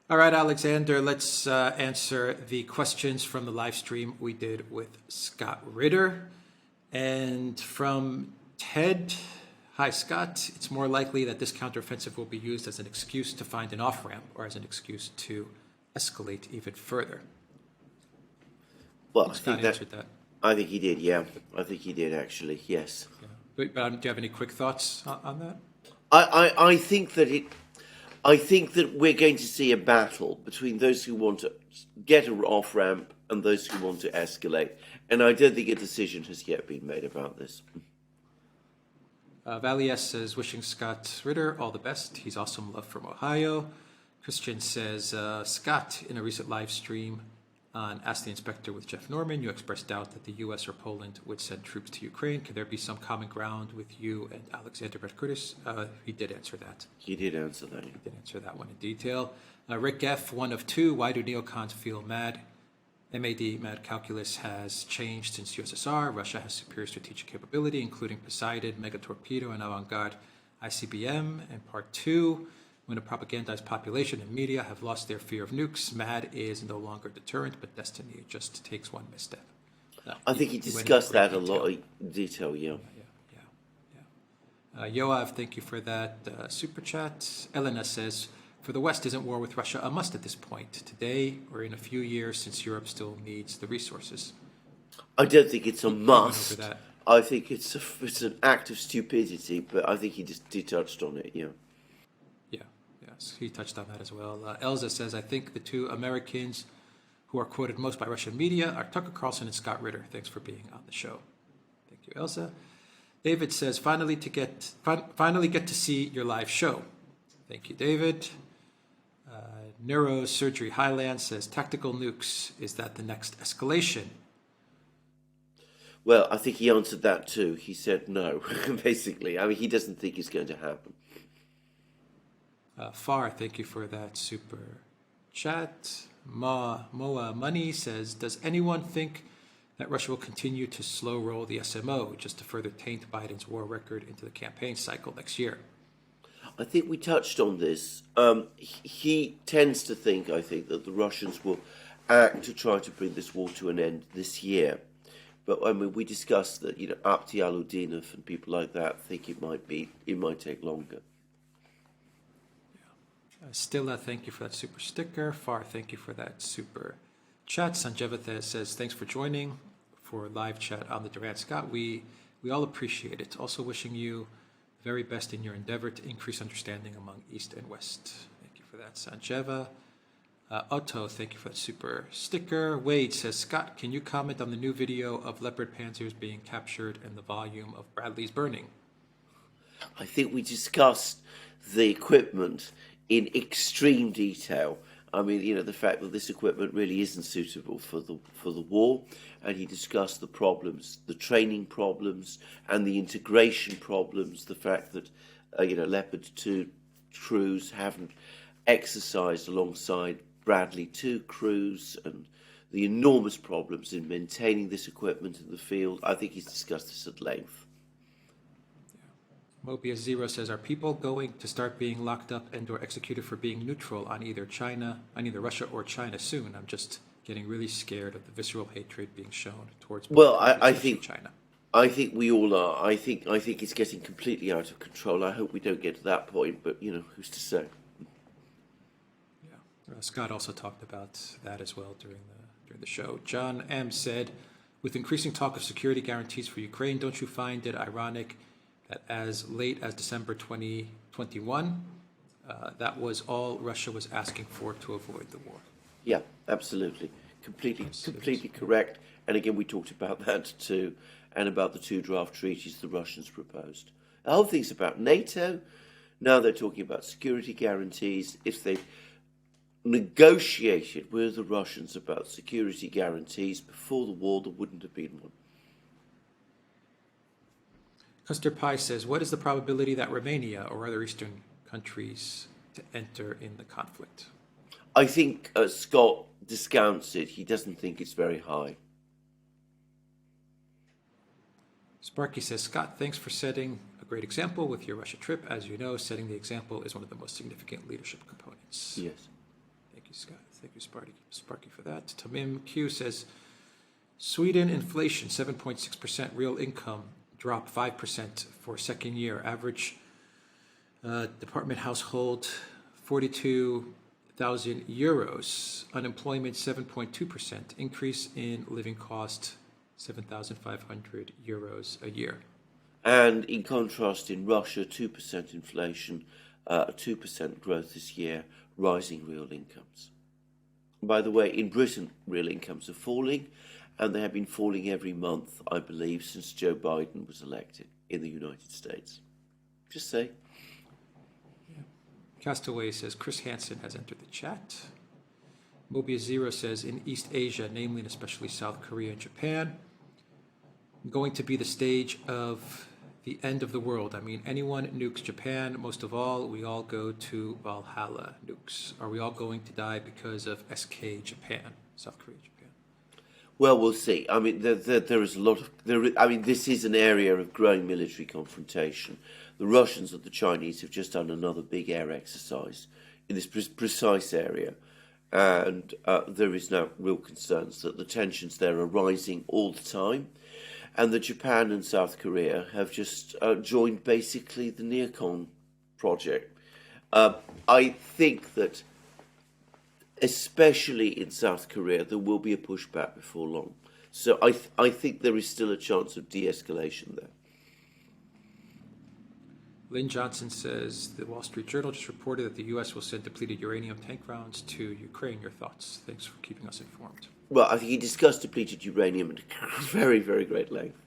All right, Alexander, let's answer the questions from the live stream we did with Scott Ritter. And from Ted, hi, Scott. It's more likely that this counteroffensive will be used as an excuse to find an off-ramp or as an excuse to escalate even further. Well, Scott answered that. I think he did, yeah. I think he did, actually, yes. Yeah. But do you have any quick thoughts on that? I think that we're going to see a battle between those who want to get an off-ramp and those who want to escalate. And I don't think a decision has yet been made about this. Valley says, wishing Scott Ritter all the best. He's awesome. Love from Ohio. Christian says, Scott, in a recent live stream on Ask the Inspector with Jeff Norman, you expressed doubt that the U.S. or Poland would send troops to Ukraine. Could there be some common ground with you and Alexander Bertkudis? He did answer that. He did answer that. He did answer that one in detail. Rick F., one of two. Why do neocons feel mad? MAD, Mad Calculus, has changed since USSR. Russia has superior strategic capability, including Poseidon, Mega Torpedo, and Avant-Garde ICBM. And part two, when a propagandized population and media have lost their fear of nukes, MAD is no longer deterrent, but destiny just takes one misstep. I think he discussed that a lot in detail, yeah. Yoav, thank you for that super chat. Elena says, for the West, isn't war with Russia a must at this point, today or in a few years, since Europe still needs the resources? I don't think it's a must. I think it's an act of stupidity, but I think he touched on it, yeah. Yes, he touched on that as well. Elza says, I think the two Americans who are quoted most by Russian media are Tucker Carlson and Scott Ritter. Thanks for being on the show. Thank you, Elza. David says, finally get to see your live show. Thank you, David. Neurosurgery Highland says, tactical nukes, is that the next escalation? Well, I think he answered that too. He said no, basically. I mean, he doesn't think it's going to happen. Far, thank you for that super chat. Moa Money says, does anyone think that Russia will continue to slow roll the SMO just to further taint Biden's war record into the campaign cycle next year? I think we touched on this. He tends to think, I think, that the Russians will act to try to bring this war to an end this year. But I mean, we discussed that, Abdi Aludinov and people like that think it might take longer. Stilla, thank you for that super sticker. Far, thank you for that super chat. Sanjevitha says, thanks for joining for live chat on the Duran. Scott, we all appreciate it. Also wishing you the very best in your endeavor to increase understanding among East and West. Thank you for that, Sanjeva. Otto, thank you for that super sticker. Wade says, Scott, can you comment on the new video of Leopard Panzers being captured and the volume of Bradleys burning? I think we discussed the equipment in extreme detail. I mean, the fact that this equipment really isn't suitable for the war, and he discussed the problems, the training problems, and the integration problems. The fact that Leopard 2 crews haven't exercised alongside Bradley 2 crews, and the enormous problems in maintaining this equipment in the field. I think he's discussed this at length. Mobius Zero says, are people going to start being locked up and or executed for being neutral on either Russia or China soon? I'm just getting really scared of the visceral hatred being shown towards I think China. I think we all are. I think it's getting completely out of control. I hope we don't get to that point, but who's to say? Yeah. Scott also talked about that as well during the show. John M said, with increasing talk of security guarantees for Ukraine, don't you find it ironic that as late as December 2021, that was all Russia was asking for to avoid the war? Yeah, absolutely. Completely correct. And again, we talked about that too, and about the two draft treaties the Russians proposed. The whole thing's about NATO. Now they're talking about security guarantees. If they negotiated with the Russians about security guarantees before the war, there wouldn't have been one. Custer Pye says, what is the probability that Romania or other Eastern countries to enter in the conflict? I think Scott discounts it. He doesn't think it's very high. Sparky says, Scott, thanks for setting a great example with your Russia trip. As you know, setting the example is one of the most significant leadership components. Yes. Thank Scott. Thank you, Sparky, for that. Tamim Q says, Sweden inflation 7.6%, real income drop 5% for second year. Average department household 42,000 euros. Unemployment 7.2%. Increase in living cost 7,500 euros a year. And in contrast, in Russia, 2% inflation, 2% growth this year, rising real incomes. By the way, in Britain, real incomes are falling, and they have been falling every month, I believe, since Joe Biden was elected in the United States. Just say. Yeah. Castaway says, Chris Hansen has entered the chat. Mobius Zero says, in East Asia, namely and especially South Korea and Japan, going to be the stage of the end of the world. I mean, anyone nukes Japan, most of all, we all go to Valhalla nukes. Are we all going to die because of SK Japan, South Korea, Japan? Well, we'll see. I mean, there is a lot of... this is an area of growing military confrontation. The Russians and the Chinese have just done another big air exercise in this precise area. And there is now real concerns that the tensions there are rising all the time. And that Japan and South Korea have just joined basically the neocon project. I think that, especially in South Korea, there will be a pushback before long. So I think there is still a chance of de-escalation there. Lynn Johnson says, the Wall Street Journal just reported that the U.S. will send depleted uranium tank rounds to Ukraine. Your thoughts? Thanks for keeping us informed. Well, I think he discussed depleted uranium at very, very great length.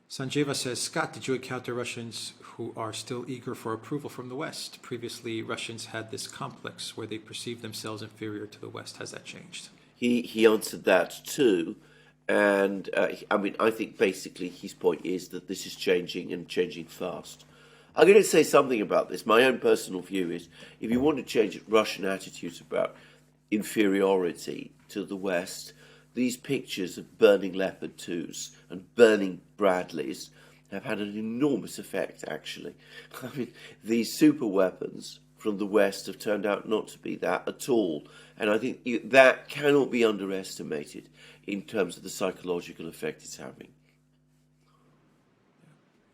Sanjeva says, Scott, did you encounter Russians who are still eager for approval from the West? Previously, Russians had this complex where they perceived themselves inferior to the West. Has that changed? He answered that too. And, I think basically his point is that this is changing and changing fast. I'm going to say something about this. My own personal view is, if you want to change Russian attitudes about inferiority to the West, these pictures of burning Leopard 2s and burning Bradleys have had an enormous effect, actually. I mean, these super weapons from the West have turned out not to be that at all. And I think that cannot be underestimated in terms of the psychological effect it's having.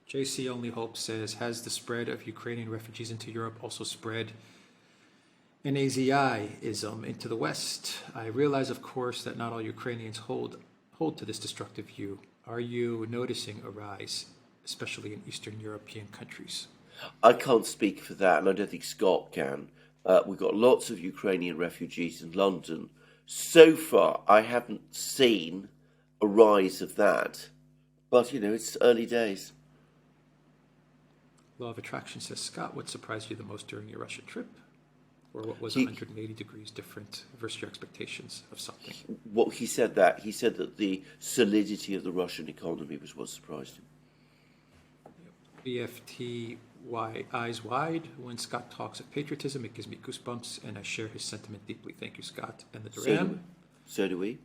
JC Only Hope says, has the spread of Ukrainian refugees into Europe also spread an ASIism into the West? I realize, of course, that not all Ukrainians hold to this destructive view. Are you noticing a rise, especially in Eastern European countries? I can't speak for that, and I don't think Scott can. We've got lots of Ukrainian refugees in London. So far, I haven't seen a rise of that. But, it's early days. Law of Attraction says, Scott, what surprised you the most during your Russian trip? Or what was 180 degrees different versus your expectations of something? He said that the solidity of the Russian economy was what surprised him. BFT Eyes Wide. When Scott talks of patriotism, it gives me goosebumps, and I share his sentiment deeply. Thank you, Scott. And the Duran. So do we.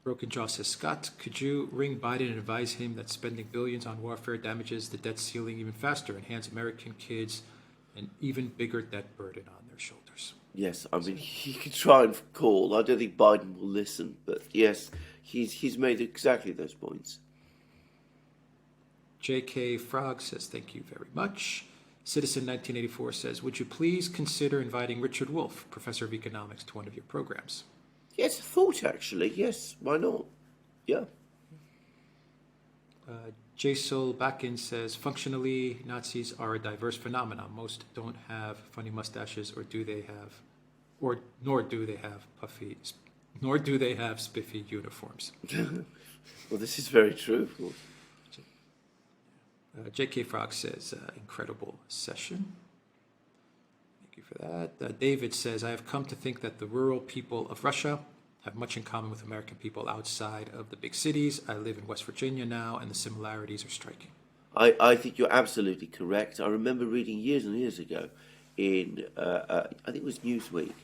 Broken Jaw says, Scott, could you ring Biden and advise him that spending billions on warfare damages the debt ceiling even faster and hands American kids an even bigger debt burden on their shoulders? Yes, he could try and call. I don't think Biden will listen, but yes, he's made exactly those points. J.K. Frog says, thank you very much. Citizen 1984 says, would you please consider inviting Richard Wolff, professor of economics, to one of your programs? Yes, I thought actually. Yes, why not? Yeah. J-Sol Bakin says, functionally, Nazis are a diverse phenomenon. Most don't have funny mustaches, nor do they have spiffy uniforms. Well, this is very true, of course. J.K. Frog says, incredible session. Thank you for that. David says, I have come to think that the rural people of Russia have much in common with American people outside of the big cities. I live in West Virginia now, and the similarities are striking. I think you're absolutely correct. I remember reading years and years ago in, I think it was Newsweek,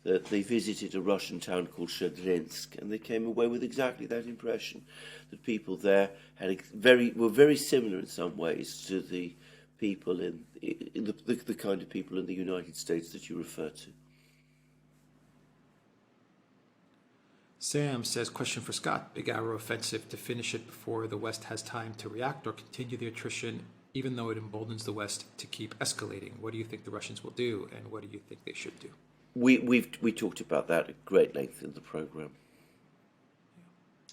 that they visited a Russian town called Shadrinsk, and they came away with exactly that impression, that people there were very similar in some ways to the people in the kind of people in the United States that you refer to. Sam says, question for Scott. Big arrow offensive to finish it before the West has time to react or continue the attrition, even though it emboldens the West to keep escalating. What do you think the Russians will do, and what do you think they should do? We talked about that at great length in the program.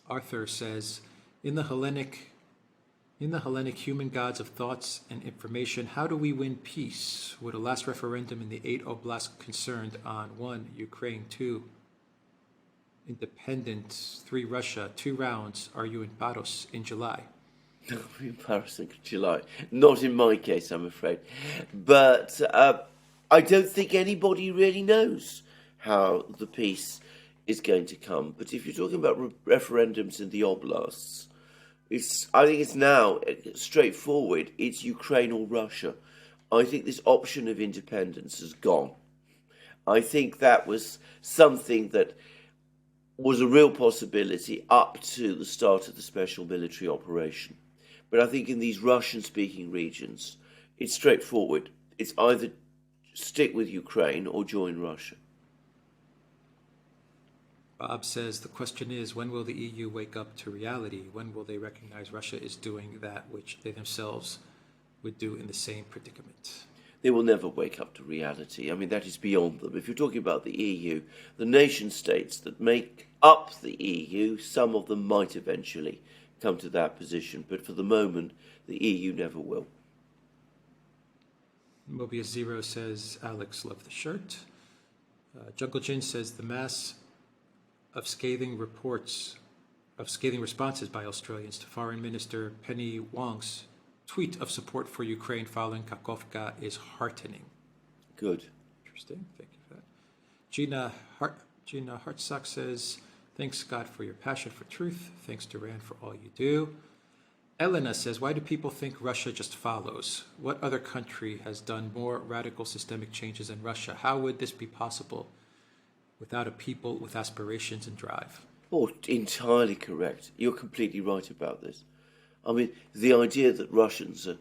Arthur says, in the Hellenic human gods of thoughts and information, how do we win peace? Would a last referendum in the 8 oblasts concerned on 1, Ukraine, 2, independence, 3, Russia, 2 rounds, are you in Paros in July? In Paris in July. Not in my case, I'm afraid. But I don't think anybody really knows how the peace is going to come. But if you're talking about referendums in the oblasts, I think it's now straightforward. It's Ukraine or Russia. I think this option of independence has gone. I think that was something that was a real possibility up to the start of the special military operation. But I think in these Russian-speaking regions, it's straightforward. It's either stick with Ukraine or join Russia. Bob says, the question is, when will the EU wake up to reality? When will they recognize Russia is doing that which they themselves would do in the same predicament? They will never wake up to reality. I mean, that is beyond them. If you're talking about the EU, the nation states that make up the EU, some of them might eventually come to that position. But for the moment, the EU never will. Mobius Zero says, Alex, love the shirt. Jungle Jin says, the mass of scathing responses by Australians to Foreign Minister Penny Wong's tweet of support for Ukraine following Kakhovka is heartening. Good. Interesting. Thank you for that. Gina Hartsock says, thanks, Scott, for your passion for truth. Thanks, Duran, for all you do. Elena says, why do people think Russia just follows? What other country has done more radical systemic changes than Russia? How would this be possible without a people with aspirations and drive? Oh, entirely correct. You're completely right about this. I mean, the idea that Russians are,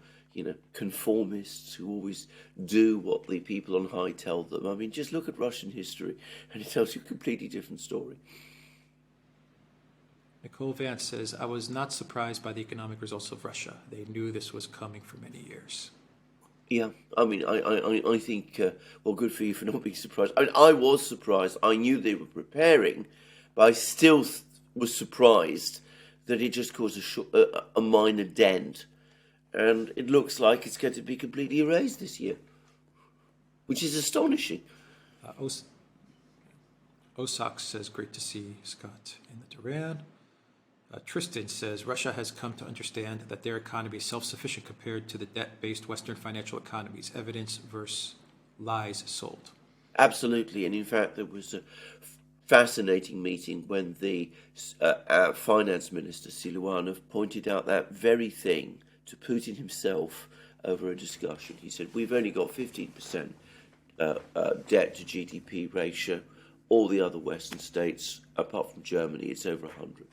conformists who always do what the people on high tell them. I mean, just look at Russian history and it tells you a completely different story. Nicole Vance says, I was not surprised by the economic results of Russia. They knew this was coming for many years. Yeah, I mean, I think, well, good for you for not being surprised. I mean, I was surprised. I knew they were preparing, but I still was surprised that it just caused a minor dent. And it looks like it's going to be completely erased this year, which is astonishing. Osak says, great to see Scott in the Duran. Tristan says, Russia has come to understand that their economy is self-sufficient compared to the debt-based Western financial economies. Evidence versus lies sold. Absolutely. And in fact, there was a fascinating meeting when the finance minister, Siluanov, pointed out that very thing to Putin himself over a discussion. He said, we've only got 15% debt to GDP ratio. All the other Western states, apart from Germany, it's over 100.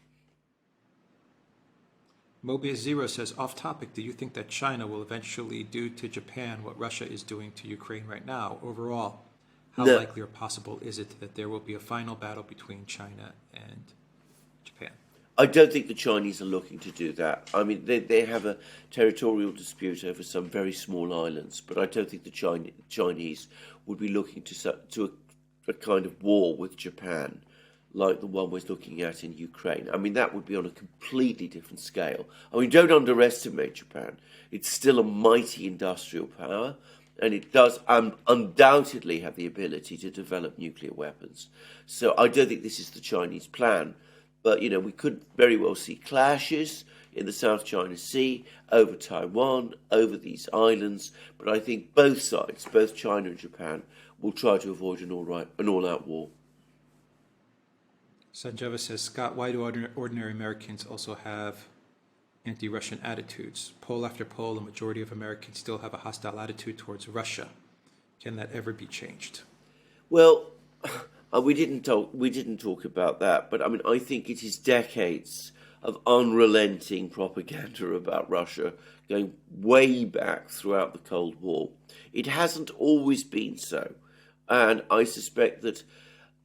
Mobius Zero says, off topic, do you think that China will eventually do to Japan what Russia is doing to Ukraine right now? Overall, how likely or possible is it that there will be a final battle between China and Japan? I don't think the Chinese are looking to do that. I mean, they have a territorial dispute over some very small islands, but I don't think the Chinese would be looking to a kind of war with Japan like the one we're looking at in Ukraine. I mean, that would be on a completely different scale. I mean, don't underestimate Japan. It's still a mighty industrial power, and it does undoubtedly have the ability to develop nuclear weapons. So I don't think this is the Chinese plan. But, we could very well see clashes in the South China Sea, over Taiwan, over these islands. But I think both sides, both China and Japan, will try to avoid an all-out war. Sanjeva says, Scott, why do ordinary Americans also have anti-Russian attitudes? Poll after poll, a majority of Americans still have a hostile attitude towards Russia. Can that ever be changed? Well, we didn't talk about that, but I mean, I think it is decades of unrelenting propaganda about Russia going way back throughout the Cold War. It hasn't always been so. And I suspect that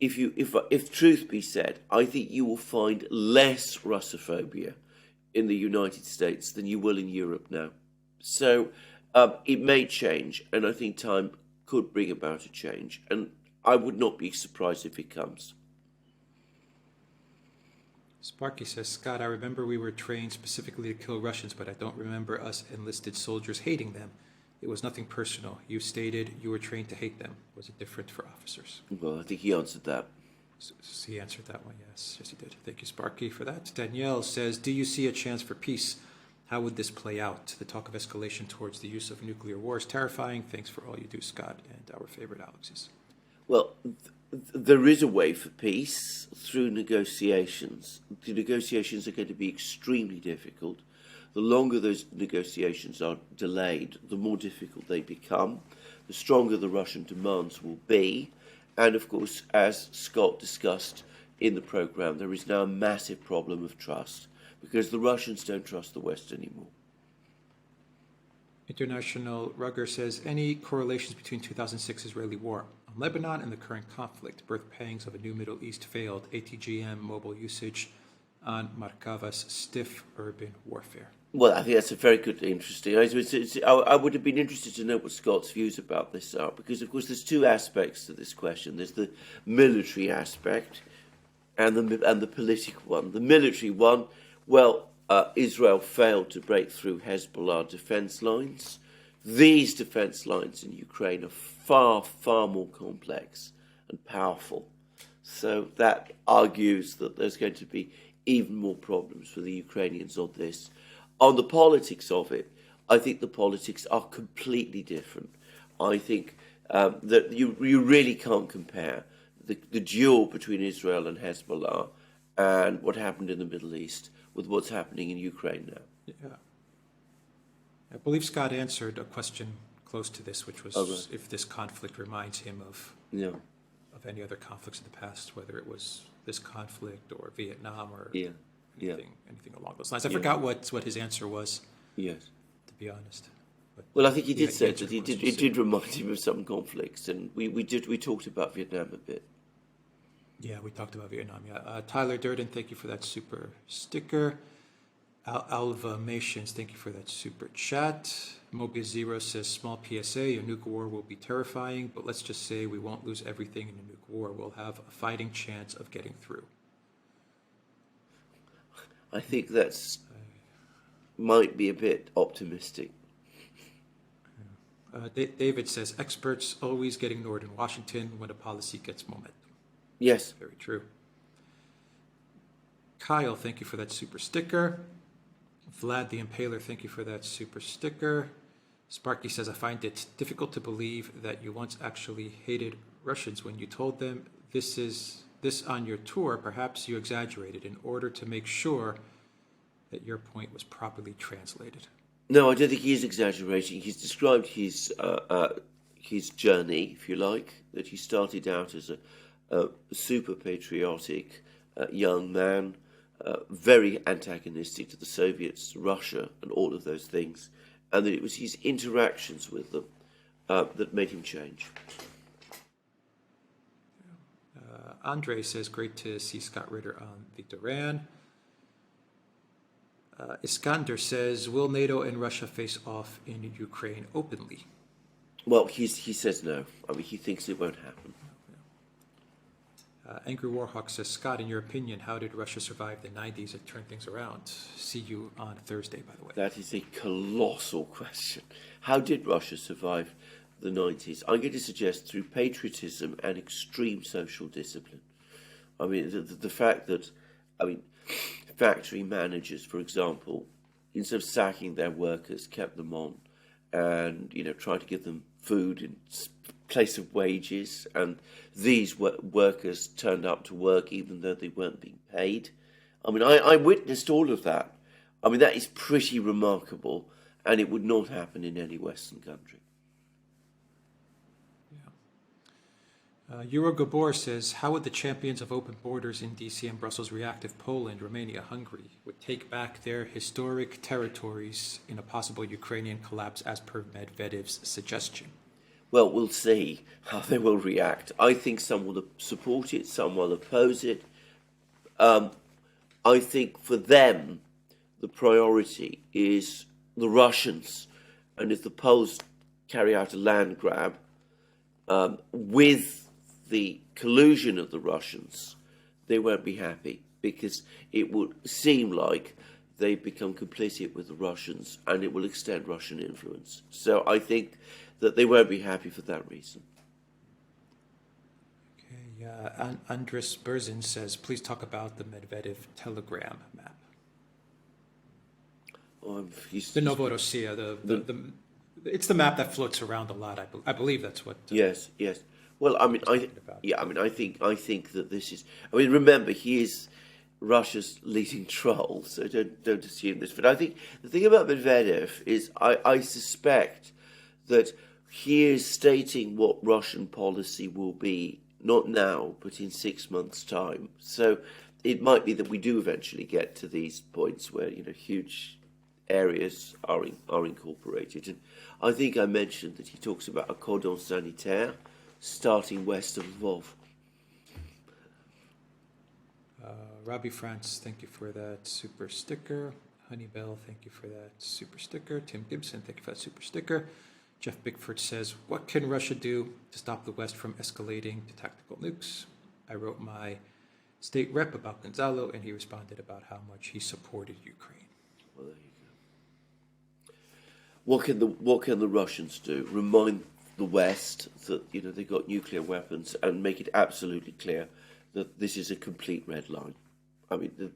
if truth be said, I think you will find less Russophobia in the United States than you will in Europe now. So it may change, and I think time could bring about a change. And I would not be surprised if it comes. Sparky says, Scott, I remember we were trained specifically to kill Russians, but I don't remember us enlisted soldiers hating them. It was nothing personal. You stated you were trained to hate them. Was it different for officers? Well, I think he answered that. So he answered that one, yes. Yes, he did. Thank you, Sparky, for that. Danielle says, do you see a chance for peace? How would this play out? The talk of escalation towards the use of nuclear war is terrifying. Thanks for all you do, Scott, and our favorite Alexis. Well, there is a way for peace through negotiations. The negotiations are going to be extremely difficult. The longer those negotiations are delayed, the more difficult they become, the stronger the Russian demands will be. And of course, as Scott discussed in the programme, there is now a massive problem of trust because the Russians don't trust the West anymore. International Rugger says, any correlations between 2006 Israeli war on Lebanon and the current conflict? Birth pangs of a new Middle East failed. ATGM mobile usage on Markava's stiff urban warfare. Well, I think that's a very good, interesting. I would have been interested to know what Scott's views about this are, because, of course, there's two aspects to this question. There's the military aspect and the political one. The military one, well, Israel failed to break through Hezbollah defense lines. These defense lines in Ukraine are far, far more complex and powerful. So that argues that there's going to be even more problems for the Ukrainians on this. On the politics of it, I think the politics are completely different. I think that you really can't compare the duel between Israel and Hezbollah and what happened in the Middle East with what's happening in Ukraine now. Yeah. I believe Scott answered a question close to this, which was if this conflict reminds him of any other conflicts in the past, whether it was this conflict or Vietnam or anything along those lines. I forgot what his answer was. Yes, to be honest. But well, I think he did say that it did remind him of some conflicts, and we talked about Vietnam a bit. Yeah, we talked about Vietnam. Yeah, Tyler Durden, thank you for that super sticker. Alva Mations, thank you for that super chat. Mobius Zero says, small PSA, a nuke war will be terrifying, but let's just say we won't lose everything in a nuke war. We'll have a fighting chance of getting through. I think that's might be a bit optimistic. David says, experts always get ignored in Washington when a policy gets momentum. Yes. Very true. Kyle, thank you for that super sticker. Vlad the Impaler, thank you for that super sticker. Sparky says, I find it difficult to believe that you once actually hated Russians when you told them this on your tour. Perhaps you exaggerated in order to make sure that your point was properly translated. No, I don't think he is exaggerating. He's described his journey, if you like, that he started out as a super patriotic young man, very antagonistic to the Soviets, Russia, and all of those things, and that it was his interactions with them that made him change. Andre says, great to see Scott Ritter on the Duran. Iskander says, will NATO and Russia face off in Ukraine openly? Well, he says no. I mean, he thinks it won't happen. Angry Warhawk says, Scott, in your opinion, how did Russia survive the 90s and turn things around? See you on Thursday, by the way. That is a colossal question. How did Russia survive the 90s? I'm going to suggest through patriotism and extreme social discipline. I mean, the fact that, factory managers, for example, instead of sacking their workers, kept them on and, tried to give them food in place of wages, and these workers turned up to work even though they weren't being paid. I mean, I witnessed all of that. I mean, that is pretty remarkable, and it would not happen in any Western country. Euro Gabor says, how would the champions of open borders in DC and Brussels react if Poland, Romania, Hungary would take back their historic territories in a possible Ukrainian collapse as per Medvedev's suggestion? Well, we'll see how they will react. I think some will support it, some will oppose it. I think for them, the priority is the Russians. And if the Poles carry out a land grab with the collusion of the Russians, they won't be happy, because it would seem like they've become complicit with the Russians and it will extend Russian influence. So I think that they won't be happy for that reason. Okay, Andres Berzin says, please talk about the Medvedev telegram map. The Novorossiya, it's the map that floats around a lot. I believe that's what. Yes. Well, I think that this is. I mean, remember, he is Russia's leading troll, so don't assume this. But I think the thing about Medvedev is, I suspect that he is stating what Russian policy will be, not now, but in 6 months' time. So it might be that we do eventually get to these points where huge areas are incorporated. And I think I mentioned that he talks about a cordon sanitaire starting west of Lvov. Robbie France, thank you for that super sticker. Honeybell, thank you for that super sticker. Tim Gibson, thank you for that super sticker. Jeff Bickford says, what can Russia do to stop the West from escalating to tactical nukes? I wrote my state rep about Gonzalo, and he responded about how much he supported Ukraine. Well, there you go. What can the Russians do? Remind the West that they've got nuclear weapons, and make it absolutely clear that this is a complete red line. I mean,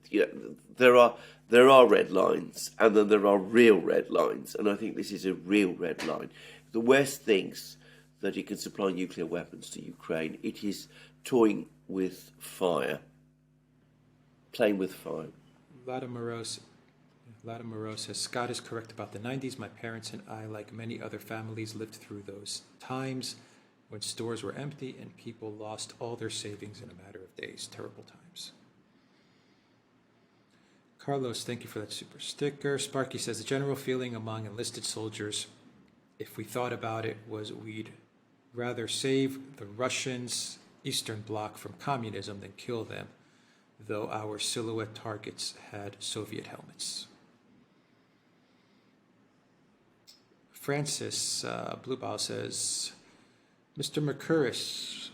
there are red lines, and then there are real red lines, and I think this is a real red line. The West thinks that it can supply nuclear weapons to Ukraine. It is toying with fire, playing with fire. Vladimir says, Scott is correct about the 90s. My parents and I, like many other families, lived through those times when stores were empty and people lost all their savings in a matter of days. Terrible times. Carlos, thank you for that super sticker. Sparky says, the general feeling among enlisted soldiers, if we thought about it, was we'd rather save the Russians, Eastern Bloc, from communism than kill them, though our silhouette targets had Soviet helmets. Francis Bluebow says, Mr. Mercuris,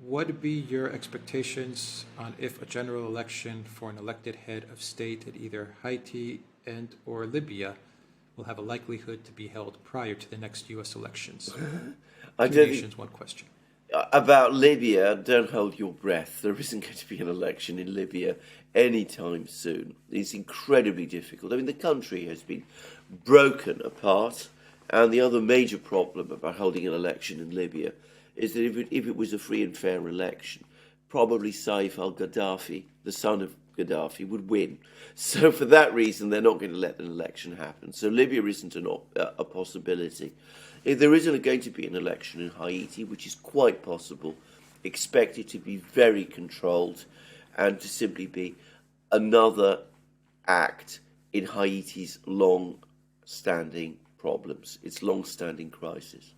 what would be your expectations on if a general election for an elected head of state in either Haiti and or Libya will have a likelihood to be held prior to the next U.S. elections? Two nations, one question. About Libya, don't hold your breath. There isn't going to be an election in Libya anytime soon. It's incredibly difficult. I mean, the country has been broken apart, and the other major problem about holding an election in Libya is that if it was a free and fair election, probably Saif al-Gaddafi, the son of Gaddafi, would win. So for that reason, they're not going to let an election happen. So Libya isn't a possibility. If there isn't going to be an election in Haiti, which is quite possible, expect it to be very controlled and to simply be another act in Haiti's long-standing problems, its long-standing crisis.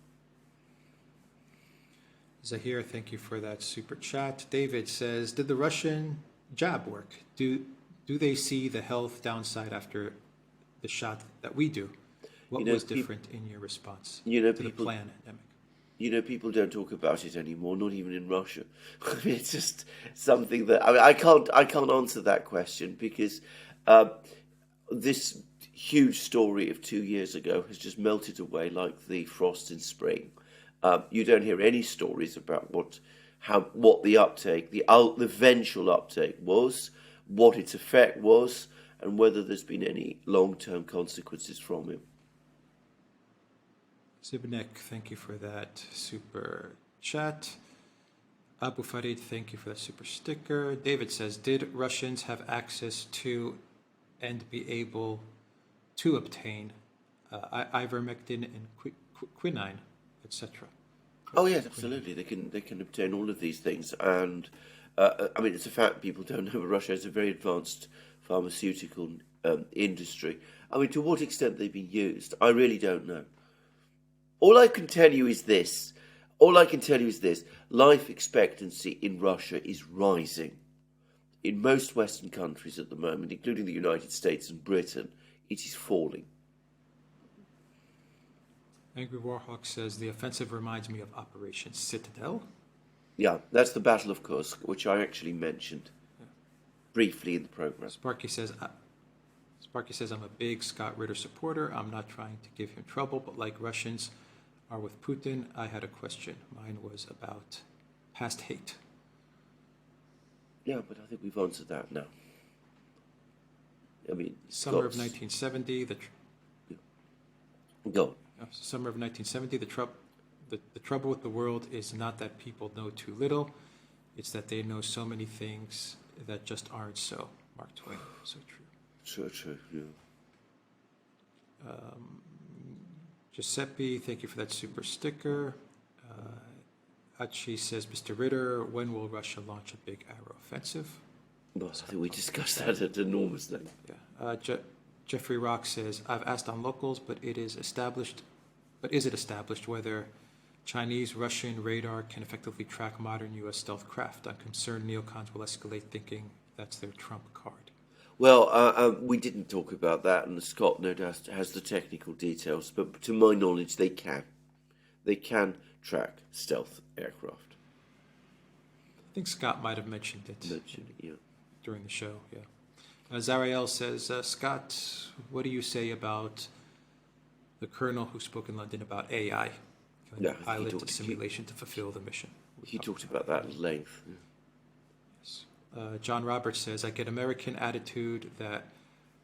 Zahir, thank you for that super chat. David says, did the Russian jab work? Do they see the health downside after the shot that we do? What was different in your response to the plan endemic? People don't talk about it anymore, not even in Russia. I mean, it's just something that I can't answer that question, because this huge story of 2 years ago has just melted away like the frost in spring. You don't hear any stories about what the uptake, the eventual uptake was, what its effect was, and whether there's been any long-term consequences from it. Zibnek, thank you for that super chat. Abu Farid, thank you for that super sticker. David says, did Russians have access to and be able to obtain ivermectin and quinine, etc.? Oh yes, absolutely. They can obtain all of these things, and I mean it's a fact people don't know, but Russia has a very advanced pharmaceutical industry. I mean, to what extent they've been used, I really don't know. All I can tell you is this. All I can tell you is this. Life expectancy in Russia is rising. In most Western countries at the moment, including the United States and Britain, it is falling. Angry Warhawk says the offensive reminds me of Operation Citadel. Yeah, that's the Battle of Kursk, which I actually mentioned briefly in the program. Sparky says I'm a big Scott Ritter supporter. I'm not trying to give him trouble, but like Russians are with Putin, I had a question. Mine was about past hate. Yeah, but I think we've answered that now. I mean, Summer of 1970, Go. Summer of 1970, the trouble with the world is not that people know too little, it's that they know so many things that just aren't so. Mark Twain, so true. So true, yeah. Giuseppe, thank you for that super sticker. Achi says, Mr. Ritter, when will Russia launch a big arrow offensive? Well, I think we discussed that at enormous length. Yeah. Jeffrey Rock says, I've asked on locals, but is it established whether Chinese Russian radar can effectively track modern U.S. stealth craft? I'm concerned neocons will escalate thinking that's their trump card. Well, we didn't talk about that, and Scott no doubt has the technical details, but to my knowledge, they can. They can track stealth aircraft. I think Scott might have mentioned it. Yeah. During the show, yeah. Zariel says, Scott, what do you say about the colonel who spoke in London about AI? Killing a pilot a simulation to fulfill the mission. He talked about that at length. Yeah. Yes. John Roberts says, I get American attitude that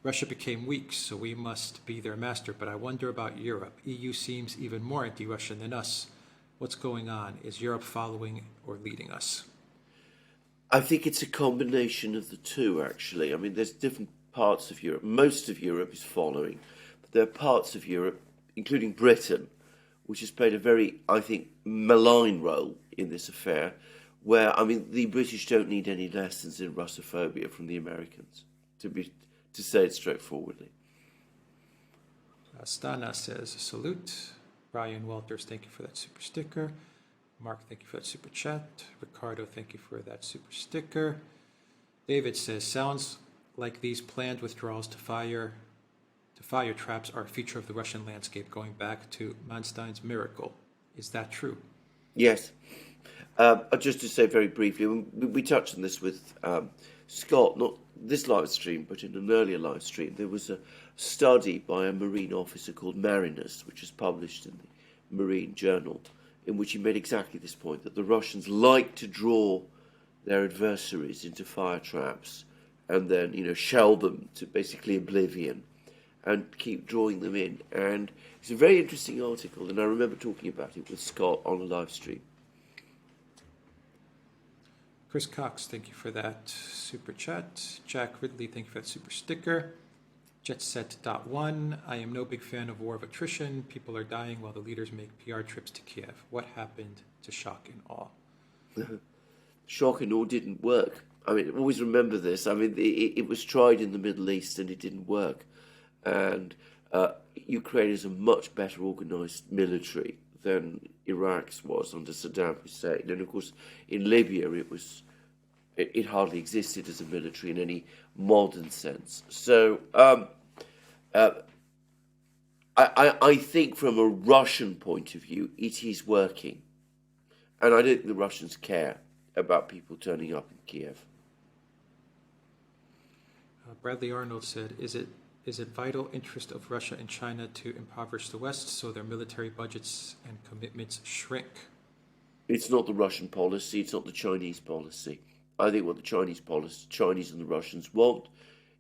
Russia became weak, so we must be their master, but I wonder about Europe. EU seems even more anti-Russian than us. What's going on? Is Europe following or leading us? I think it's a combination of the two, actually. I mean, there's different parts of Europe. Most of Europe is following, but there are parts of Europe, including Britain, which has played a very, I think, malign role in this affair, where, I mean, the British don't need any lessons in Russophobia from the Americans, to say it straightforwardly. Stana says, salute. Brian Walters, thank you for that super sticker. Mark, thank you for that super chat. Ricardo, thank you for that super sticker. David says, sounds like these planned withdrawals to fire traps are a feature of the Russian landscape going back to Manstein's miracle. Is that true? Yes. Just to say very briefly, we touched on this with Scott, not this live stream, but in an earlier live stream. There was a study by a Marine officer called Marinus, which was published in the Marine Journal, in which he made exactly this point, that the Russians like to draw their adversaries into fire traps and then, shell them to basically oblivion and keep drawing them in. And it's a very interesting article, and I remember talking about it with Scott on a live stream. Chris Cox, thank you for that super chat. Jack Ridley, thank you for that super sticker. Jetset.1, I am no big fan of war of attrition. People are dying while the leaders make PR trips to Kiev. What happened to shock and awe? Shock and awe didn't work. I mean, always remember this. I mean, it was tried in the Middle East and it didn't work. And Ukraine is a much better organised military than Iraq's was under Saddam Hussein. And of course, in Libya, it hardly existed as a military in any modern sense. So I think from a Russian point of view, it is working. And I don't think the Russians care about people turning up in Kiev. Bradley Arnold said, is it vital interest of Russia and China to impoverish the West so their military budgets and commitments shrink? It's not the Russian policy. It's not the Chinese policy. I think what the Chinese and the Russians want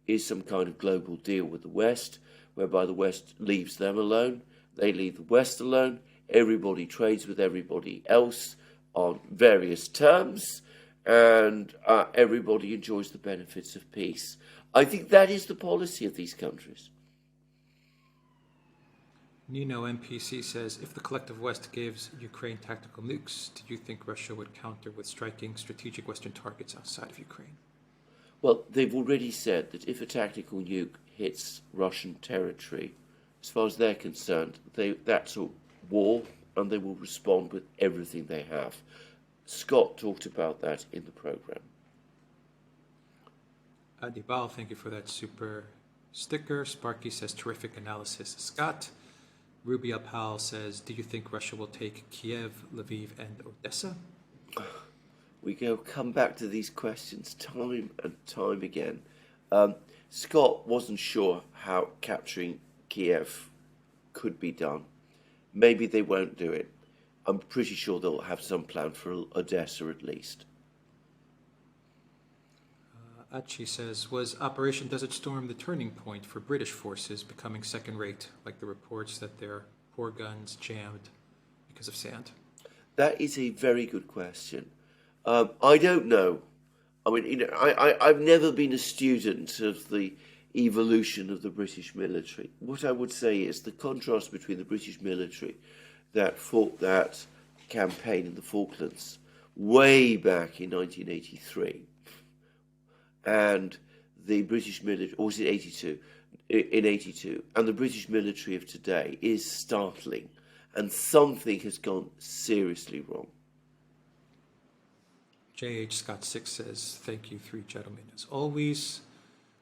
is some kind of global deal with the West, whereby the West leaves them alone, they leave the West alone, everybody trades with everybody else on various terms, and everybody enjoys the benefits of peace. I think that is the policy of these countries. Nino MPC says, if the collective West gives Ukraine tactical nukes, do you think Russia would counter with striking strategic Western targets outside of Ukraine? Well, they've already said that if a tactical nuke hits Russian territory, as far as they're concerned, that's a war, and they will respond with everything they have. Scott talked about that in the programme. Adibal, thank you for that super sticker. Sparky says, terrific analysis, Scott. Ruby Apal says, do you think Russia will take Kiev, Lviv, and Odessa? We come back to these questions time and time again. Scott wasn't sure how capturing Kiev could be done. Maybe they won't do it. I'm pretty sure they'll have some plan for Odessa at least. Achi says, was Operation Desert Storm the turning point for British forces becoming second-rate, like the reports that their poor guns jammed because of sand? That is a very good question. I don't know. I mean, I've never been a student of the evolution of the British military. What I would say is the contrast between the British military that fought that campaign in the Falklands way back in 1983 and the British military, or was it 82? In 82, and the British military of today is startling, and something has gone seriously wrong. J.H. Scott 6 says, thank you, three gentlemen, as always.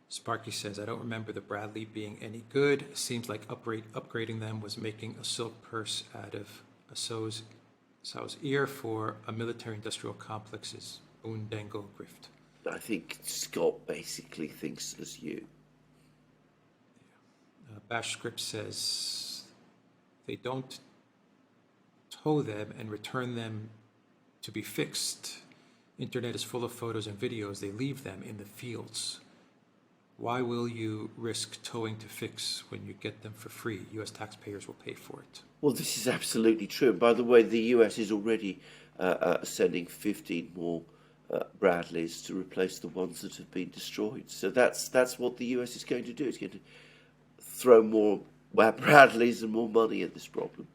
Sparky says, I don't remember the Bradley being any good. Seems like upgrading them was making a silk purse out of a sow's ear for a military-industrial complex's boondoggle grift. I think Scott basically thinks as you. Bash Script says they don't tow them and return them to be fixed. Internet is full of photos and videos. They leave them in the fields. Why will you risk towing to fix when you get them for free? U.S. taxpayers will pay for it. Well, this is absolutely true. By the way, the U.S. is already sending 15 more Bradleys to replace the ones that have been destroyed. So that's what the US is going to do. It's going to throw more Bradleys and more money at this problem.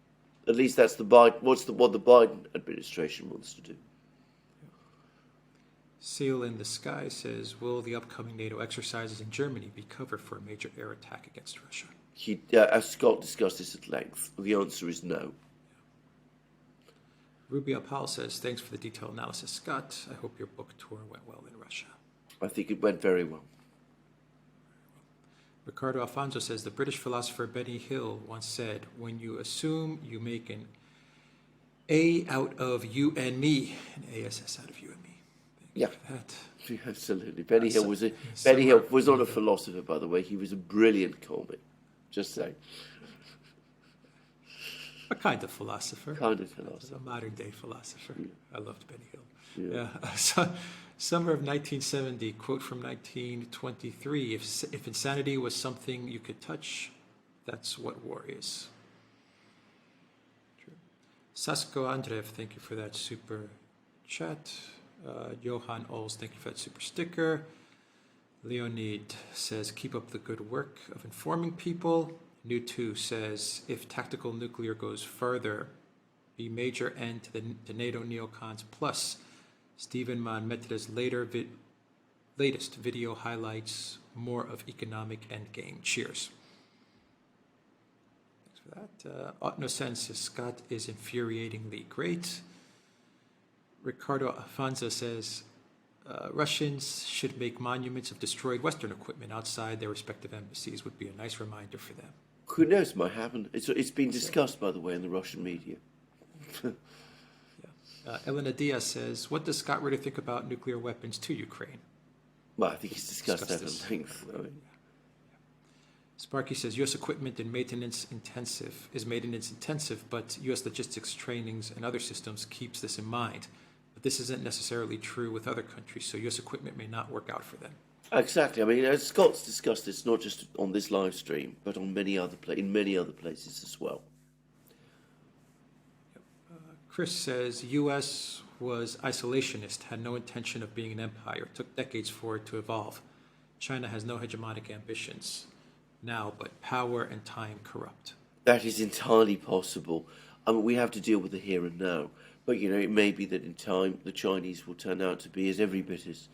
At least that's what the Biden administration wants to do. Seal in the Sky says, will the upcoming NATO exercises in Germany be cover for a major air attack against Russia? As Scott discussed this at length, the answer is no. Ruby Apal says, thanks for the detailed analysis, Scott. I hope your book tour went well in Russia. I think it went very well. Ricardo Alfonso says, the British philosopher Benny Hill once said, when you assume you make an A out of you and me, an ASS out of you and me. Thank you for that. Yeah, absolutely. Benny Hill was not a philosopher, by the way. He was a brilliant comic. Just saying. A kind of philosopher. Kind of philosopher. A modern-day philosopher. Yeah. I loved Benny Hill. Yeah. Summer of 1970, quote from 1923, if insanity was something you could touch, that's what war is. True. Sasko Andreev, thank you for that super chat. Johan Ols, thank you for that super sticker. Leonid says, keep up the good work of informing people. New2 says, if tactical nuclear goes further, be major end to the NATO neocons. Plus, Stephen Manmetra's latest video highlights more of economic endgame. Cheers. Thanks for that. Otnosen says, Scott is infuriatingly great. Ricardo Afanza says, Russians should make monuments of destroyed Western equipment outside their respective embassies. Would be a nice reminder for them. Who knows, might happen. It's been discussed, by the way, in the Russian media. Elena Diaz says, what does Scott Ritter think about nuclear weapons to Ukraine? Well, I think he's discussed that at length. I mean. Sparky says, U.S. equipment and maintenance intensive, but U.S. logistics trainings and other systems keeps this in mind. But this isn't necessarily true with other countries, so U.S. equipment may not work out for them. Exactly. I mean, Scott's discussed this not just on this live stream, but on many other places as well. Chris says, U.S. was isolationist, had no intention of being an empire, took decades for it to evolve. China has no hegemonic ambitions now, but power and time corrupt. That is entirely possible. I mean, we have to deal with the here and now. But, it may be that in time the Chinese will turn out to be as every bit as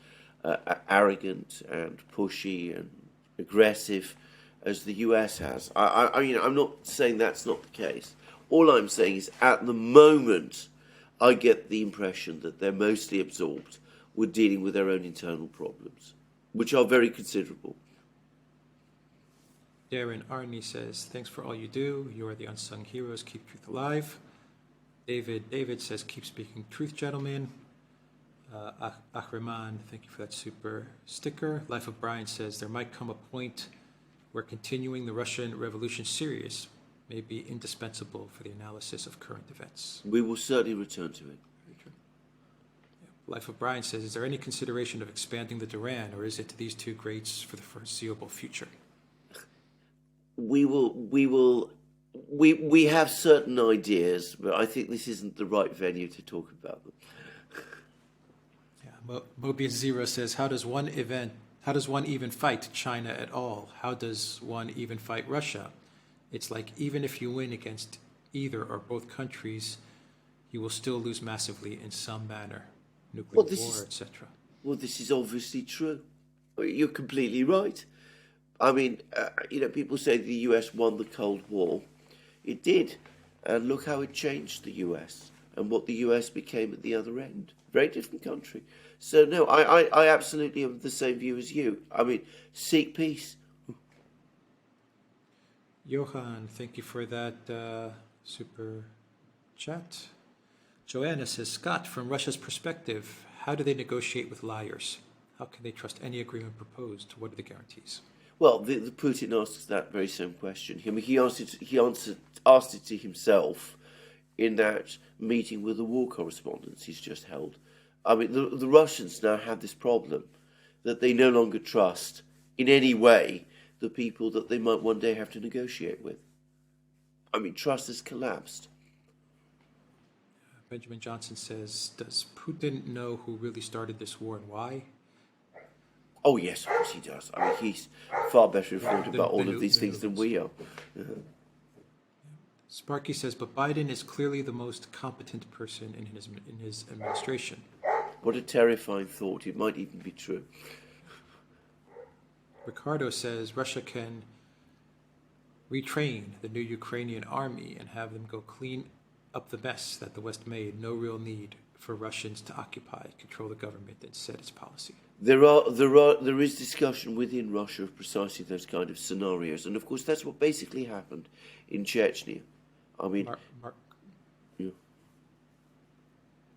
arrogant and pushy and aggressive as the US has. I'm not saying that's not the case. All I'm saying is at the moment, I get the impression that they're mostly absorbed with dealing with their own internal problems, which are very considerable. Darren Arney says, thanks for all you do. You are the unsung heroes. Keep truth alive. David says, keep speaking truth, gentlemen. Ahriman, thank you for that super sticker. Life of Brian says, there might come a point where continuing the Russian Revolution series may be indispensable for the analysis of current events. We will certainly return to it. Very true. Yeah. Life of Brian says, is there any consideration of expanding the Duran, or is it these two greats for the foreseeable future? We have certain ideas, but I think this isn't the right venue to talk about them. Yeah, Mobius Zero says, how does one even fight China at all? How does one even fight Russia? It's like even if you win against either or both countries, you will still lose massively in some manner. Nuclear war, etc. Well, this is obviously true. You're completely right. I mean, people say the US won the Cold War. It did. And look how it changed the US and what the US became at the other end. Very different country. So, no, I absolutely have the same view as you. I mean, seek peace. Johan, thank you for that super chat. Joanna says, Scott, from Russia's perspective, how do they negotiate with liars? How can they trust any agreement proposed? What are the guarantees? Well, the Putin asks that very same question. I mean, he asked it to himself in that meeting with the war correspondents he's just held. I mean, the Russians now have this problem that they no longer trust in any way the people that they might one day have to negotiate with. I mean, trust has collapsed. Benjamin Johnson says, does Putin know who really started this war and why? Oh, yes, of course he does. I mean, he's far better informed about all of these things than we are. Sparky says, but Biden is clearly the most competent person in his administration. What a terrifying thought. It might even be true. Ricardo says, Russia can retrain the new Ukrainian army and have them go clean up the mess that the West made. No real need for Russians to occupy, control the government, and set its policy. There is discussion within Russia of precisely those kind of scenarios, and of course that's what basically happened in Chechnya. I mean,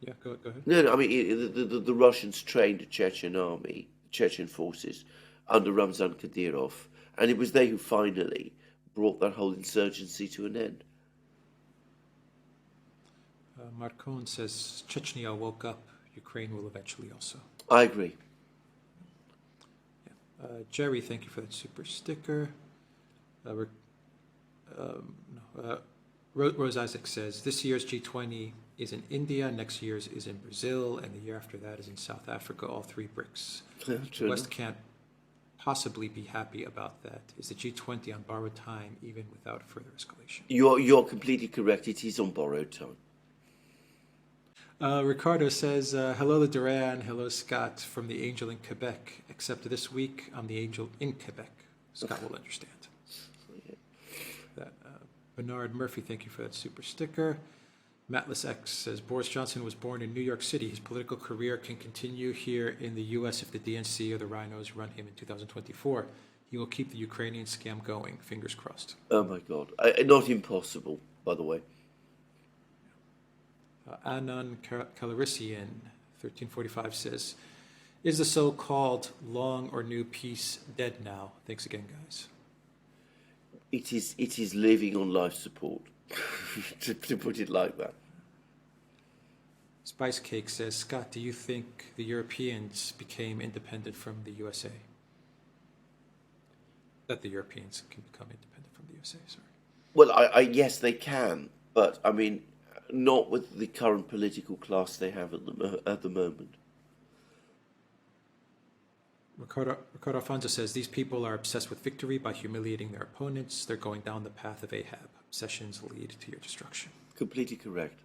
yeah, go ahead. No, I mean the Russians trained a Chechen army, Chechen forces, under Ramzan Kadyrov, and it was they who finally brought that whole insurgency to an end. Marcon says, Chechnya woke up. Ukraine will eventually also. I agree. Yeah. Jerry, thank you for that super sticker. Rose Isaac says, this year's G20 is in India, next year's is in Brazil, and the year after that is in South Africa, all three BRICS. The West can't possibly be happy about that. Is the G20 on borrowed time, even without further escalation? You're completely correct. It is on borrowed time. Ricardo says, hello to Duran, hello Scott from the Angel in Quebec, except this week I'm the Angel in Quebec. Scott will understand. Bernard Murphy, thank you for that super sticker. Matless X says, Boris Johnson was born in New York City. His political career can continue here in the U.S. if the DNC or the Rhinos run him in 2024. He will keep the Ukrainian scam going. Fingers crossed. Oh my God. Not impossible, by the way. Anon Calorisian, 1345, says, is the so-called long or new peace dead now? Thanks again, guys. It is living on life support, to put it like that. Spice Cake says, Scott, do you think the Europeans became independent from the USA? That the Europeans can become independent from the USA, sorry. Well, yes, they can, but, I mean, not with the current political class they have at the moment. Ricardo Alfonso says, these people are obsessed with victory by humiliating their opponents. They're going down the path of Ahab. Obsessions lead to your destruction. Completely correct.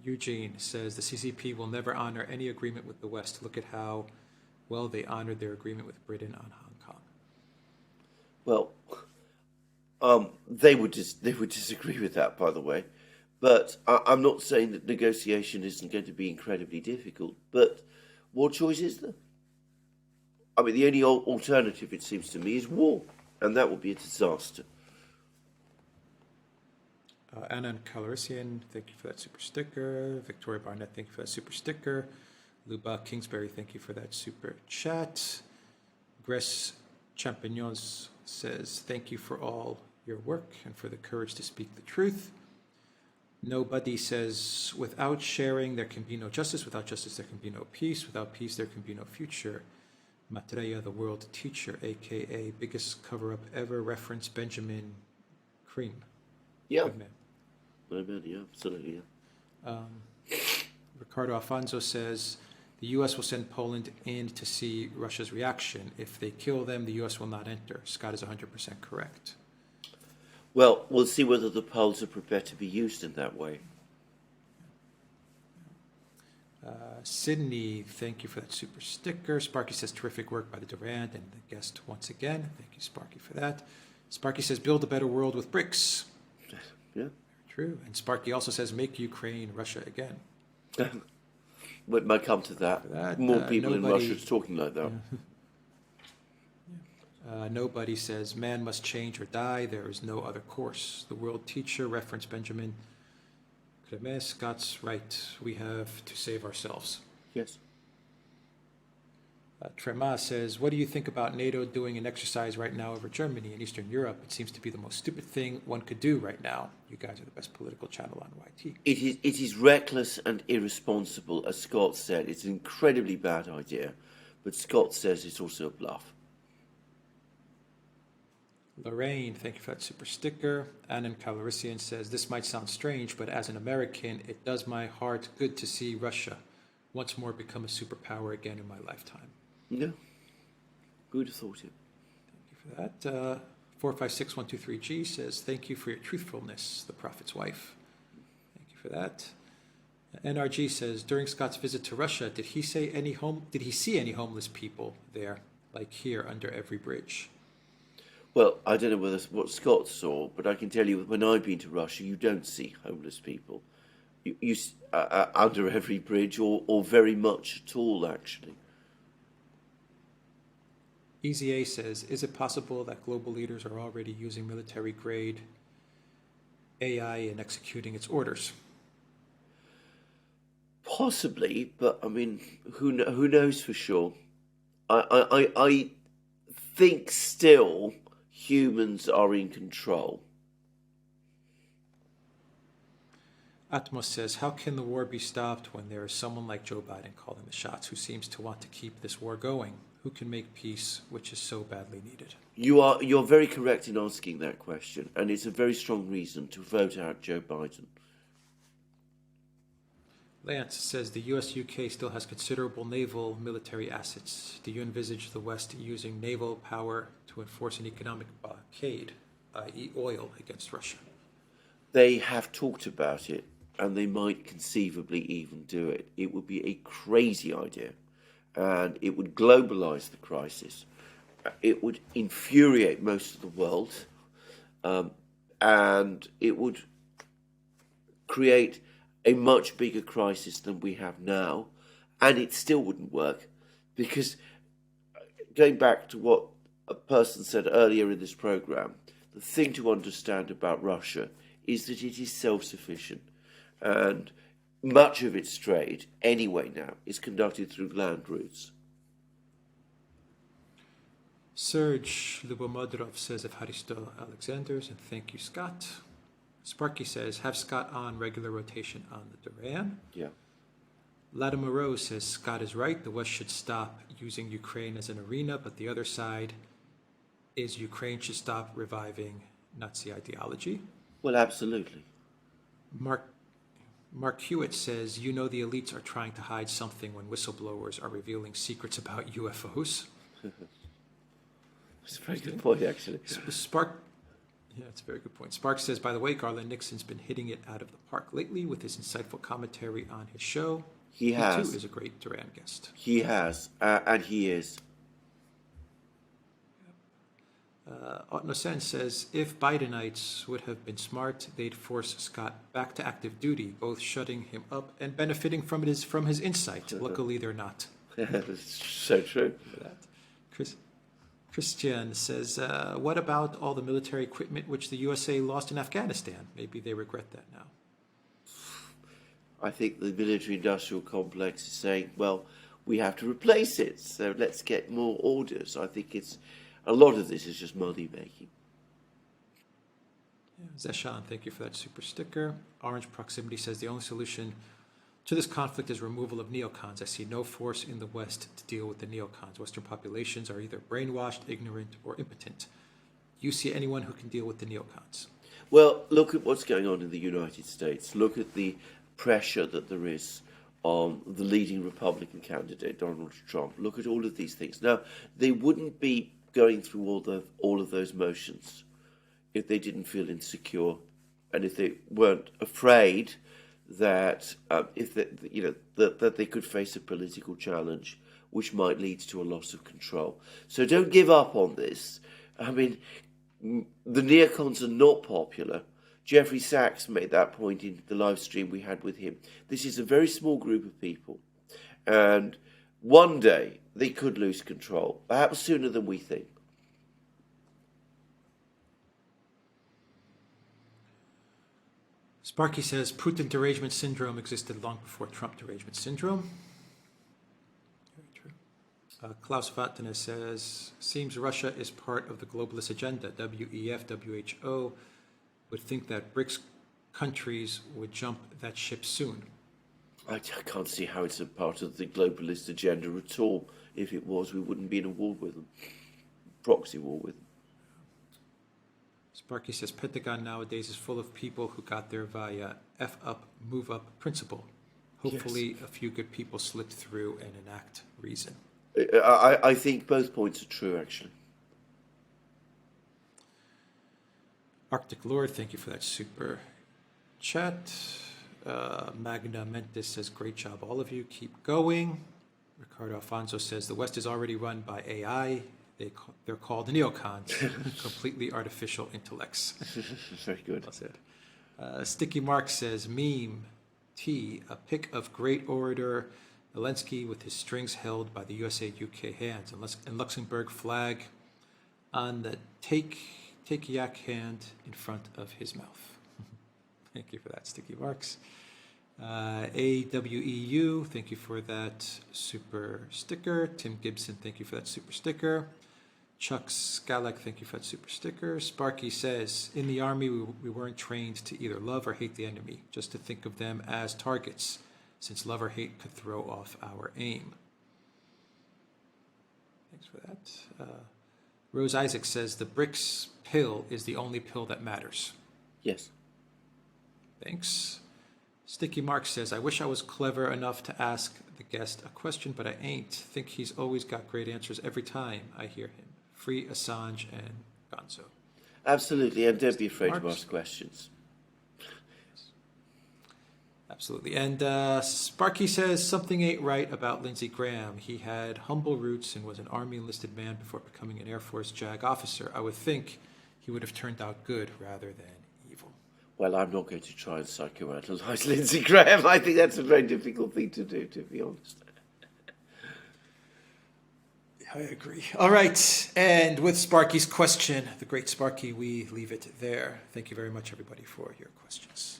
Eugene says, the CCP will never honor any agreement with the West. Look at how well they honored their agreement with Britain on Hong Kong. Well, they would disagree with that, by the way. But I'm not saying that negotiation isn't going to be incredibly difficult. But what choice is there? I mean, the only alternative, it seems to me, is war. And that will be a disaster. Anna Calrissian, thank you for that super sticker. Victoria Barnett, thank you for that super sticker. Luba Kingsbury, thank you for that super chat. Gress Champignons says, thank you for all your work and for the courage to speak the truth. Nobody says, without sharing, there can be no justice. Without justice, there can be no peace. Without peace, there can be no future. Maitreya, the world teacher, a.k.a. biggest cover-up ever, reference Benjamin Cream. Yeah. Good man. Yeah, absolutely, yeah. Ricardo Alfonso says, the U.S. will send Poland in to see Russia's reaction. If they kill them, the U.S. will not enter. Scott is 100% correct. Well, we'll see whether the Poles are prepared to be used in that way. Sydney, thank you for that super sticker. Sparky says, terrific work by the Duran and the guest once again. Thank you, Sparky, for that. Sparky says, build a better world with bricks. Yeah. True. And Sparky also says, make Ukraine Russia again. It might come to that. More people in Russia are talking like that. Nobody says, man must change or die. There is no other course. The world teacher, reference Benjamin Clemens. Scott's right. We have to save ourselves. Yes. Trema says, what do you think about NATO doing an exercise right now over Germany and Eastern Europe? It seems to be the most stupid thing one could do right now. You guys are the best political channel on YT. It is reckless and irresponsible, as Scott said. It's an incredibly bad idea. But Scott says it's also a bluff. Lorraine, thank you for that super sticker. Annan Calrissian says, this might sound strange, but as an American, it does my heart good to see Russia once more become a superpower again in my lifetime. Yeah. Good thought. Thank you for that. 456123G says, thank you for your truthfulness, the prophet's wife. Thank you for that. NRG says, during Scott's visit to Russia, did he see any homeless people there, like here under every bridge? Well, I don't know what Scott saw, but I can tell you when I've been to Russia, you don't see homeless people. You under every bridge or very much at all, actually. Easy A says, is it possible that global leaders are already using military-grade AI in executing its orders? Possibly, but I mean, who knows for sure? I think still humans are in control. Atmos says, how can the war be stopped when there is someone like Joe Biden calling the shots who seems to want to keep this war going? Who can make peace, which is so badly needed? You're very correct in asking that question, and it's a very strong reason to vote out Joe Biden. Lance says, the US-UK still has considerable naval military assets. Do you envisage the West using naval power to enforce an economic blockade, i.e. oil, against Russia? They have talked about it, and they might conceivably even do it. It would be a crazy idea, and it would globalize the crisis. It would infuriate most of the world, and it would create a much bigger crisis than we have now, and it still wouldn't work, because going back to what a person said earlier in this program, the thing to understand about Russia is that it is self-sufficient, and much of its trade anyway now is conducted through land routes. Serge Lubomodrov says, Evharisto Alexanders, and thank you, Scott. Sparky says, have Scott on regular rotation on the Duran. Yeah. Latimer Rose says, Scott is right. The West should stop using Ukraine as an arena, but the other side is Ukraine should stop reviving Nazi ideology. Well, absolutely. Mark Hewitt says, you know the elites are trying to hide something when whistleblowers are revealing secrets about UFOs. That's a very good point, actually. Spark, yeah, it's a very good point. Spark says, by the way, Garland Nixon's been hitting it out of the park lately with his insightful commentary on his show. He has. He, too, is a great Duran guest. He has, and he is. Otnosen says, if Bidenites would have been smart, they'd force Scott back to active duty, both shutting him up and benefiting from his insight. Luckily, they're not. That's so true. For that. Christian says, what about all the military equipment which the USA lost in Afghanistan? Maybe they regret that now. I think the military-industrial complex is saying, well, we have to replace it, so let's get more orders. I think a lot of this is just money-making. Yeah, Zeshan, thank you for that super sticker. Orange Proximity says, the only solution to this conflict is removal of neocons. I see no force in the West to deal with the neocons. Western populations are either brainwashed, ignorant, or impotent. Do you see anyone who can deal with the neocons? Well, look at what's going on in the United States. Look at the pressure that there is on the leading Republican candidate, Donald Trump. Look at all of these things. Now, they wouldn't be going through all of those motions if they didn't feel insecure and if they weren't afraid that that they could face a political challenge which might lead to a loss of control. So don't give up on this. I mean, the neocons are not popular. Jeffrey Sachs made that point in the live stream we had with him. This is a very small group of people, and one day they could lose control, perhaps sooner than we think. Sparky says, Putin derangement syndrome existed long before Trump derangement syndrome. Very true. Klaus Vatana says, seems Russia is part of the globalist agenda. WEF, WHO would think that BRICS countries would jump that ship soon. I can't see how it's a part of the globalist agenda at all. If it was, we wouldn't be in a war with them. Proxy war with them. Sparky says, Pentagon nowadays is full of people who got there via F-up, move-up principle. Hopefully yes. A few good people slipped through and enact reason. I think both points are true, actually. Arctic Lord, thank you for that super chat. Magna Mentis says, great job, all of you. Keep going. Ricardo Alfonso says, the West is already run by AI. They're called neocons, completely artificial intellects. Very good. That's it. Sticky Mark says, meme T, a pic of great orator Zelensky with his strings held by the USA-UK hands and Luxembourg flag on the take yak hand in front of his mouth. Thank you for that, Sticky Marks. AWEU, thank you for that super sticker. Tim Gibson, thank you for that super sticker. Chuck Skalek, thank you for that super sticker. Sparky says, in the Army, we weren't trained to either love or hate the enemy, just to think of them as targets, since love or hate could throw off our aim. Thanks for that. Rose Isaac says, the BRICS pill is the only pill that matters. Yes. Thanks. Sticky Mark says, I wish I was clever enough to ask the guest a question, but I ain't. Think he's always got great answers every time I hear him. Free Assange and Gonzo. Absolutely, and don't be afraid to ask questions. Absolutely. And Sparky says, something ain't right about Lindsey Graham. He had humble roots and was an Army enlisted man before becoming an Air Force JAG officer. I would think he would have turned out good rather than evil. Well, I'm not going to try and psychoanalyze Lindsey Graham. I think that's a very difficult thing to do, to be honest. I agree. All right. And with Sparky's question, the great Sparky, we leave it there. Thank you very much, everybody, for your questions.